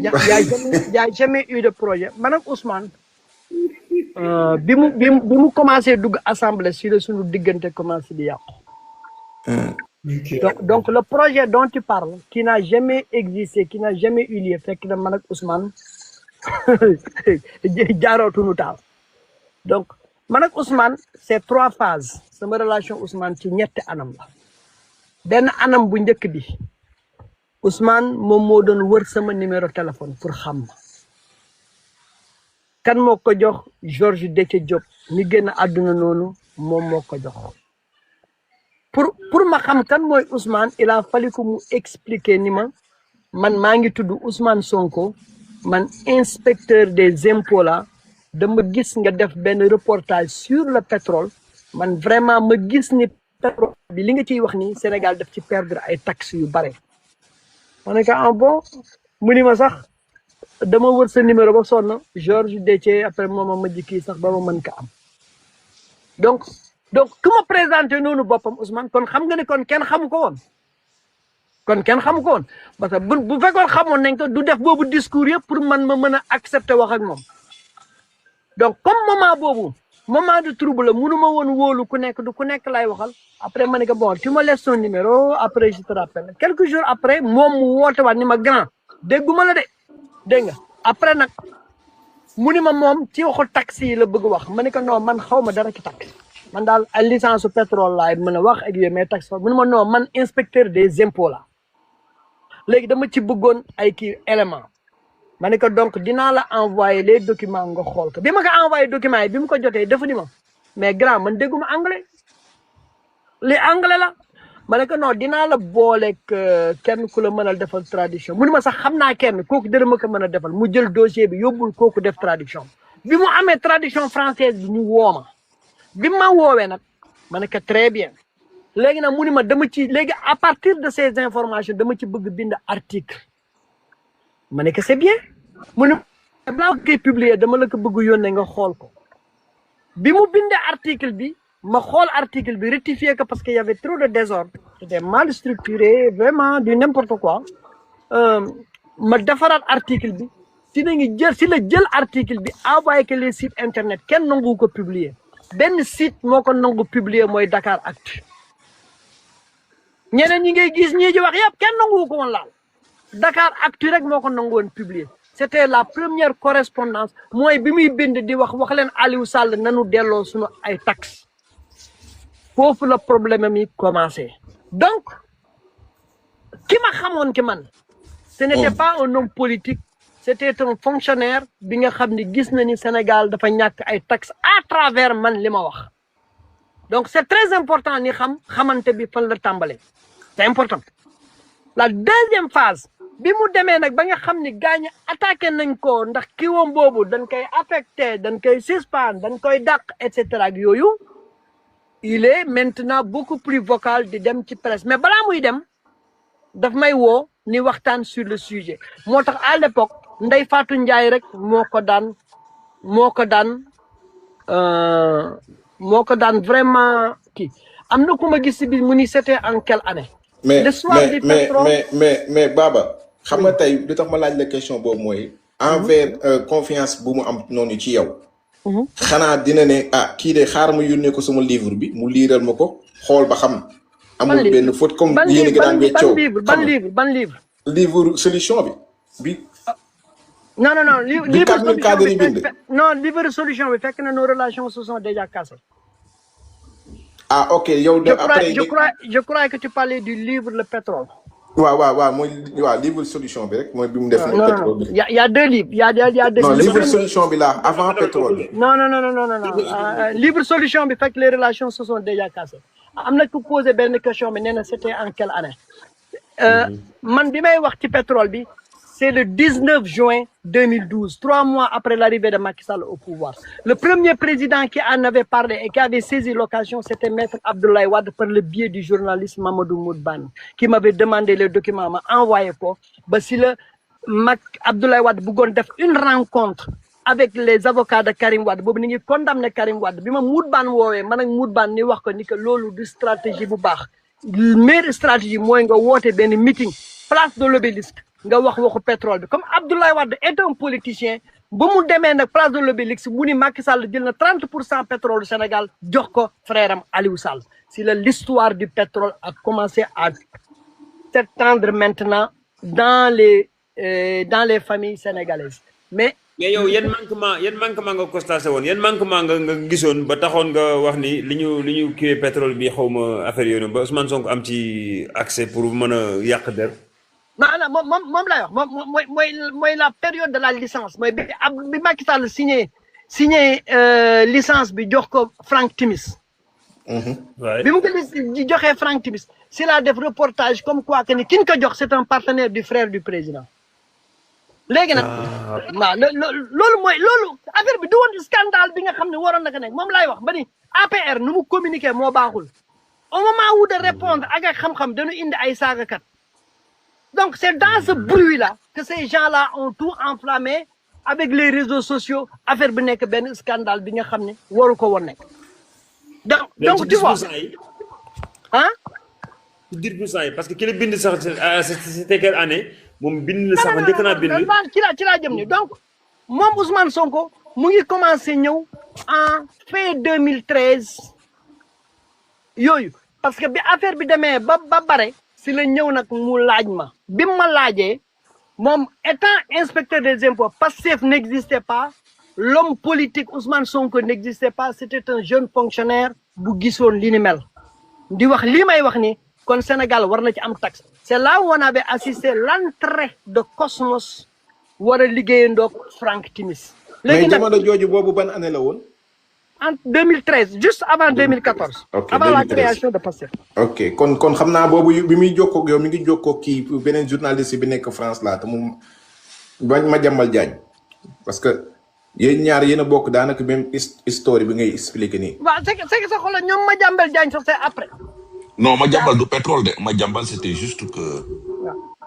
y a jamais eu de projet man ak Ousmane bi mu commencé dugg assemblée si la suñu diggante commencé di yàqu. Donc le projet dont tu parles qui n'a jamais existé qui n'a jamais eu lieu fekk na man ak Ousmane jaarootuñu taal donc man ak Ousmane c'est 3 phases sama relation Ousmane ci ñetti anam la benn anam bu njëkk bi Ousmane moom moo doon wër sama numéro téléphone pour xam ma kan moo ko jox Georges Déthié Diop mi génn àdduna noonu moom moo ko jox pour ma xam kan mooy Ousmane il a fallu que mu expliquer ni man maa ngi tudd Ousmane Sonko man inspecteur des impôts la dama gis nga def benn reportage sur le pétrole man vraiment ma gis ni pétrole bi li nga ciy wax ni Sénégal daf ci perdre ay taxes yu bare ma ne ko en bon mu ni ma sax dama wër sa numéro ba sonn Georges Déthié après mooma ma jikki sax ba ma mën ko am donc ku ma présenté noonu boppam Ousmane kon xam nga ne kon kenn xamu ko woon parce que bu fekkoon xamoon nañ ko du def boobu discours yëpp pour man ma mën a accepter wax ak moom donc comme moment boobu moment de trouble la mënu ma woon wóolu ku nekk lay waxal après ma ne ko bon tu me laisses son numéro après je te rappelle quelques jours après moom mu woote waat ni ma grand dégguma la de dégg nga après nag mu ni ma moom ci waxu taxi yi la bëgg wax ma ne ko non man xaw ma dara ci taxi man daal ay licence su pétrole laay mën a wax ak yooyu mais taxi mu ne ma non man inspecteur des impôts la léegi dama ci bëggoon ay kii élément ma ne ko donc dinaa la envoyer les documents nga xool ko bi ma ko envoyé documents yi bi mu ko jotee dafa ni ma mais grand man dégguma anglais li anglais la ma ne ko non dinaa la booleeg kenn ku la mënal defal traduction mu ni ma sax xam naa kenn kooku dina ma ko mën a defal mu jël dossier bi yóbbul kooku def traduction bi mu amee traduction française bi mu woo ma bi ma woowee nag ma ne ko très bien léegi nag mu ni ma léegi à partir de ces informations dama ci bëgg bind article ma ne ko c'est bien mu ni balaa koy publier dama la ko bëgg yónnee nga xool ko bi mu bindee article bi ma xool article bi rectifier ko parce que y avait trop de désordre c'était mal structuré vraiment du n'importe quoi ma defaraat article bi si la jël article bi envoyé que les sites internet kenn nangu ko publier benn site moo ko nangu publier mooy Dakaractu ñeneen ñi ngay gis ñii ji wax yëpp kenn nangu ko woon laal Dakaractu rek moo ko nangu woon publier c'était la première correspondance mooy bi muy bind di wax leen Aliou Sall nanu delloo suñu ay taxes foofu la problème mi commencé donc ki ma xamoon ki man ce n'était pas un homme politique c'était un fonctionnaire bi nga xam ni gis na ni Sénégal dafa ñàkk ay taxes à travers man li ma wax donc c'est très important ni xamante bi fan la tàmbalee c'est important la deuxième phase bi mu demee nag ba nga xam ni gaañ attaqué nañ ko ndax kiiwam boobu dañ koy affecté dañ koy suspendre dañ koy dàq et cetera ak yooyu il est maintenant beaucoup plus vocal di dem ci presse mais balaa muy dem daf may woo ni waxtaan sur le sujet moo tax à l'époque Ndeye Fatou Ndiaye rek moo ko daan vraiment kii am na ku ma gis si biir mu ni c'était en quelle année. mais Baba xam nga tey li tax ma laaj la question boobu mooy. envers confiance bu mu am noonu ci yow. xanaa dina ne kii de xaar ma yónnee ko sama livre bi mu liiral ma ko xool ba xam. amul benn faute comme yéen a ngi daan weccoo ban livre. livre solution bi. non livre solution bi fekk na nos relations se sont déjà cassées. Ok yow. après je crois que tu parlais du livre le pétrole. waaw mooy livre solution bi rek mooy bi mu def. pétrole bi y a deux livres y a deux. non livre solution bi là avant pétrole bi. non livre solution bi fekk les relations se sont déjà cassées. am na ku posé benn question bi nee na c'était en quelle année. man bi may wax ci pétrole bi. C'est le 19 juin 2012, 3 mois après l'arrivée de Macky Sall au pouvoir. Le premier président qui en avait parlé et qui avait saisi l'occasion, c'était Maître Abdoulaye Wade par le biais du journaliste Mamadou Moudbane, qui m'avait demandé les documents, m'a envoyé quoi. Si le Abdoulaye Wade bougon def une rencontre avec les avocats de Karim Wade, bobu ni condamné Karim Wade. Bima Moudbane wowe, man ak Moudbane ni wax ko ni que lolu du stratégie bu baax. Meilleure stratégie moy nga woté ben meeting place de l'Obélisque. nga wax waxu pétrole bi comme Abdoulaye Wade est un politicien ba mu demee nag place de l'Obélisque mu ni Macky Sall jël na 30% pétrole du Sénégal jox ko frère am Aliou Sall si l'histoire du pétrole a commencé à s'étendre maintenant dans les familles sénégalaises mais yow yan manquement nga constaté woon yan manquement nga gisoon ba taxoon nga wax ni li ñu kiiwee pétrole bi xawma affaire yooyu ba Ousmane Sonko am ci accès pour mën a yàq der. non moom lay wax mooy la période de la licence mooy bi Macky Sall signé licence bi jox ko Franck Timis. bi mu ko joxee Franck Timis si la def reportage comme quoi que ni ki ñu ko jox c'est un partenaire du frère du président. léegi nag waaw loolu affaire bi du woon scandale bi nga xam ne waroon na ko nekk moom laay wax ba ni APR nu mu communiquer moo baaxul au moment où de répondre ak xam-xam dañu indi ay saagakat donc c'est dans ce bruit-là que ces gens-là ont tout enflammé avec les réseaux sociaux affaire bi nekk benn scandale bi nga xam ne waru ko woon nekk donc tu vois ah ci 10% yi parce que ki la bind sax c'était quelle année moom bind la sax njëkk naa bind ci laa jëm ni donc moom Ousmane Sonko mu ngi commencé ñëw en fin 2013 yooyu parce que bi affaire bi demee ba bare si la ñëw nag mu laaj ma bi ma laajee moom étant inspecteur des impôts Pastef n'existait pas l'homme politique Ousmane Sonko n'existait pas c'était un jeune fonctionnaire bu gisoon li ni mel di wax lii may wax ni kon Sénégal war na ci am taxe c'est là où on avait assisté l'entrée de Cosmos war a liggéeyandoog Franck Timis léegi nag mais jamono jooju boobu ban année la woon. en 2013 juste avant 2014. ok avant 2013. La création de Pastef. ok kon xam naa boobu bi muy jokkoo ak yow mi ngi jokkoo kii beneen journaliste bi nekk France laa te mu Madiambal Diagne parce que yéen ñaar yéen a bokk daanaka même histoire bi ngay expliquer nii. waaw c'est que sa xoolal ñoom Madiambal Diagne sax c'est après. non Madiambal du pétrole de Madiambal c'était juste que.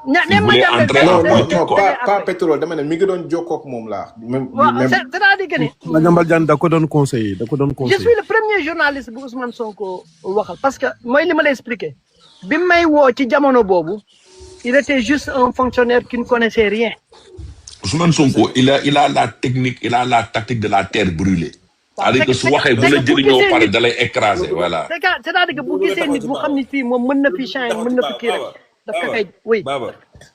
ne non pas pétrole dama ne mi ngi doon jokkoo ak moom laa. même c'est-à-dire que ni. Madiambal Diagne da ko doon conseiller je suis le premier journaliste bu Ousmane Sonko waxal parce que mooy li ma lay expliquer bi may woo ci jamono boobu il était juste un fonctionnaire qui ne connaissait rien. Ousmane Sonko il a la technique il a la tactique de la terre brûlée. c'est-à-dire que su waxee bu la jëriñoo pare da lay écraser voilà. c'est-à-dire que bu gisee nit bu xam ni fii moom mën na fi changer mën na fi kii rek. dafa kay oui.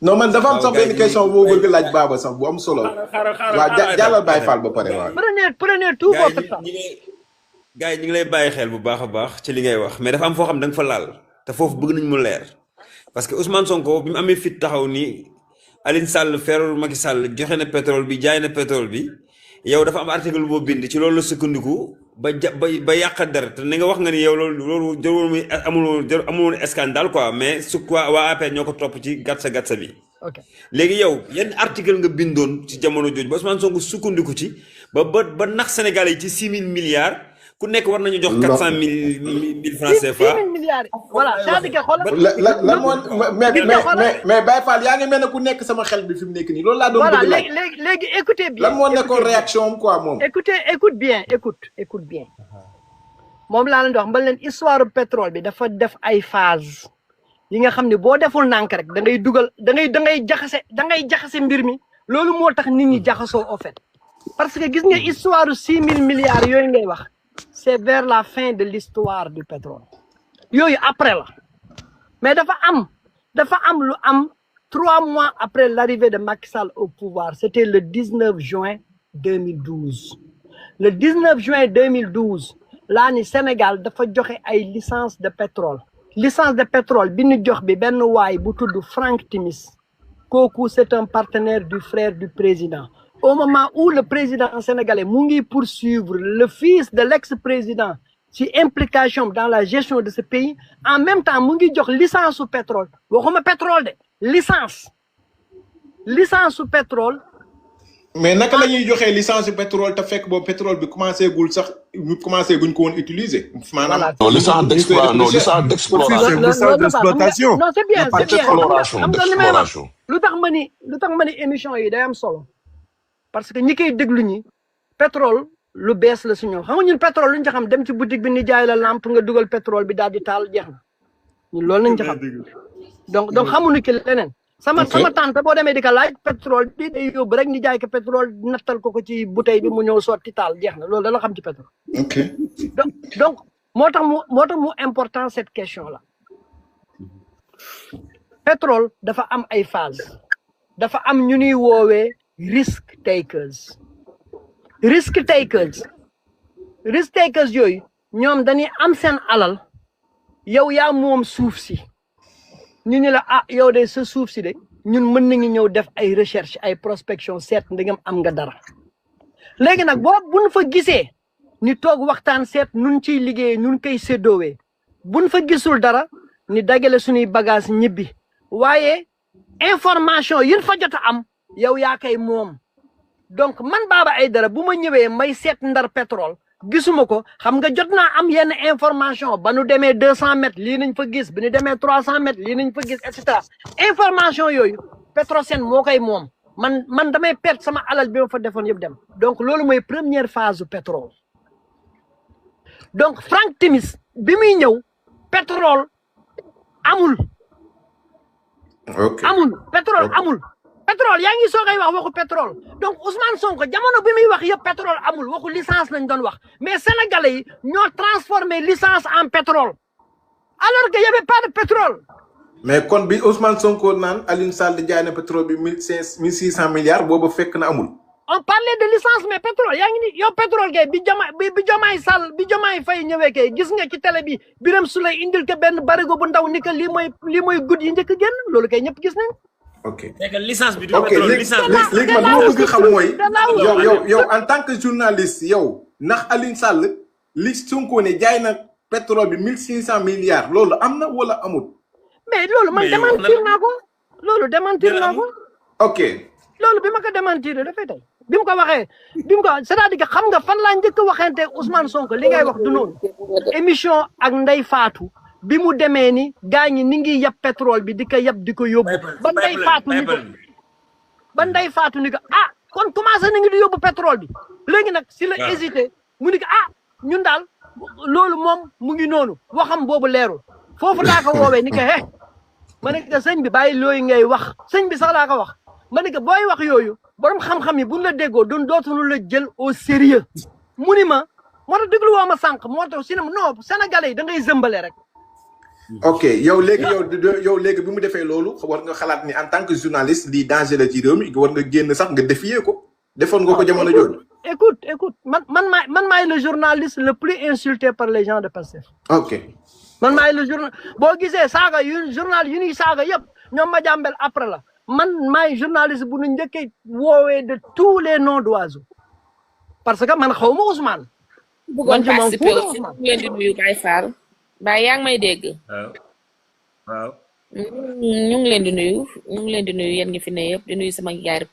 non man dafa am sax benn question boo bëgg laaj Baba sax bu am solo. waaw jàllal Baye Fall ba pare waaw. prenez tout votre temps. gars yi ñu ngi lay bàyyi xel bu baax a baax ci li ngay wax mais dafa am foo xam da nga fa laal te foofu bëgg nañ mu leer parce que Ousmane Sonko bi mu amee fit taxaw ni Aline Sall feerul Macky Sall joxe na pétrole bi jaay na pétrole bi yow dafa am article boo bind ci loolu la sukkandiku ba yàq dara te ni nga wax nga ni yow loolu jërul muy amul scandale quoi mais su quoi waa APR ñoo ko topp ci gatsa bi. ok léegi yow yan article nga bindoon ci jamono jooju ba Ousmane Sonko sukkandiku ci ba nax Sénégalais yi ci 6 000 milliards ku nekk war nañu jox 400 000 francs CFA. 6 000 milliards voilà c'est-à-dire que xoolal. la moo mais Baye Fall yaa ngi mel ne ku nekk sama xel bi fi mu nekk nii loolu laa doon bëgg laaj. voilà léegi écoutez bien. lan moo nekkoon réaction am quoi moom. écoute bien moom laa leen di wax mbal leen histoire pétrole bi dafa def ay phase yi nga xam ne boo deful nànk rek da ngay dugal da ngay jaxase mbir mi loolu moo tax nit ñi jaxasoo au fait parce que gis nga histoire 6 000 milliards yooyu ngay wax c'est vers la fin de l'histoire du pétrole yooyu après la mais dafa am lu am 3 mois après l'arrivée de Macky Sall au pouvoir c'était le 19 juin 2012 le 19 juin 2012 laa ni Sénégal dafa joxe ay licence de pétrole bi ñu jox bi benn waay bu tudd Franck Timis kooku c'est un partenaire du frère du président au moment où le président sénégalais mu ngi poursuivre le fils de l'ex-président ci implication dans la gestion de ce pays en même temps mu ngi jox licence su pétrole waxuma pétrole de licence su pétrole. mais naka la ñuy joxee licence su pétrole te fekk boobu pétrole bi commencé guñ ko woon utiliser. maanaam non licence d'exploitation. non c'est bien d'exploration. lu tax ma ni émission yi day am solo parce que ñi koy déglu ñi pétrole lu bees la si ñoom xam nga ñun pétrole lu ñu ci xam dem ci boutique bi ni jaay la lampe nga dugal pétrole bi daal di taal jeex na ñun loolu lañ ci xam donc xamuñu ki leneen sama tante boo demee di ko laaj pétrole bi day yóbbu rek ni jaay ko pétrole nattal ko ci bouteille bi mu ñëw sotti taal jeex na loolu dala xam ci pétrole. ok donc moo tax mu important cette question là. pétrole dafa am ay phase dafa am ñu ñuy woowee risk takers yooyu ñoom dañuy am seen alal yow yaa moom suuf si ñu ni la yow de sa suuf si de ñun mën nañu ñëw def ay recherche ay prospection seet ndegam am nga dara léegi nag buñ fa gisee ni toog waxtaan seet nun ciy liggéey nun koy séddoowee buñ fa gisul dara ni dagale suñuy bagage ñibbi waaye information yin fa jot a am yow yaa koy moom donc man Baba Aidara bu ma ñëwee may seet ndar pétrole gisuma ko xam nga jot naa am yenn information ba nu demee 200 mètres lii nañ fa gis bi nu demee 300 mètres lii nañ fa gis et cetera information yooyu Petrosen moo koy moom man damay perte sama alal bi ma fa defoon yëpp dem donc loolu mooy première phase du pétrole donc Frank Timis bi muy ñëw pétrole amul. pétrole yaa ngi soogay wax waxu pétrole donc Ousmane Sonko jamono bi muy wax yëpp pétrole amul waxu licence lañ doon wax mais sénégalais yi ñoo transformé licence en pétrole alors que y avait pas de pétrole. mais kon bi Ousmane Sonko naan Alioune Sall jaay na pétrole bi 1600 milliards boobu fekk na amul. on parlait de licence mais pétrole yaa ngi ni yow pétrole kay bi Diomaye Faye ñëwee kay gis nga ci télé bi Birame Souleye indil ko benn barigo bu ndaw ni que lii mooy gud yi njëkk génn loolu kay ñëpp gis nañ. ok licence bi du pétrole licence bi. léegi man li ma bëgg xam mooy yow en tant que journaliste yow ndax Alioune Sall li Sonko ne jaay na pétrole bi 1600 milliards loolu am na wala amul. mais loolu man démentir naa ko. loolu démentir naa ko. ok. loolu bi ma ko démentir dafay tey bi mu ko waxee c'est-à-dire que xam nga fan laa njëkk a waxante Ousmane Sonko li ngay wax du noonu émission ak Ndeye Fatou. bi mu demee ni gaa ñi ni ngi yab pétrole bi di ko yab di ko yóbbu ba Ndeye Fatou ni ko kon commencé na ngi di yóbbu pétrole bi léegi nag si la hésité mu ni ko ñun daal loolu moom mu ngi noonu waxam boobu leerul foofu laa ko woowee ni ko ma ne ko sëñ bi bàyyi looyu ngay wax sëñ bi sax laa ko wax ma ne ko booy wax yooyu borom xam-xam yi buñ la déggoo dootuñu la jël au sérieux mu ni ma moo tax déglu woo ma sànq moo tax non sénégalais yi da ngay zëmbale rek. ok yow léegi bi mu defee loolu war nga xalaat ni en tant que journaliste lii danger la ci réew mi war nga génn sax nga défier ko defoon nga ko jamono jooju. écoute man maay le journaliste le plus insulté par les gens de Pastef. ok man maay le journal boo gisee saaga journal yu ñuy saaga yëpp ñoom ma jàmbel après la man maay journaliste bu ñu njëkkee woowee de tous les noms d'oiseaux parce que man xaw ma Ousmane. bëggoon participer aussi ñu ngi leen di nuyu Baye Fall. Baye yaa ngi may dégg. waaw. ñu ngi leen di nuyu yéen ñi fi ne yëpp di nuyu sama yaay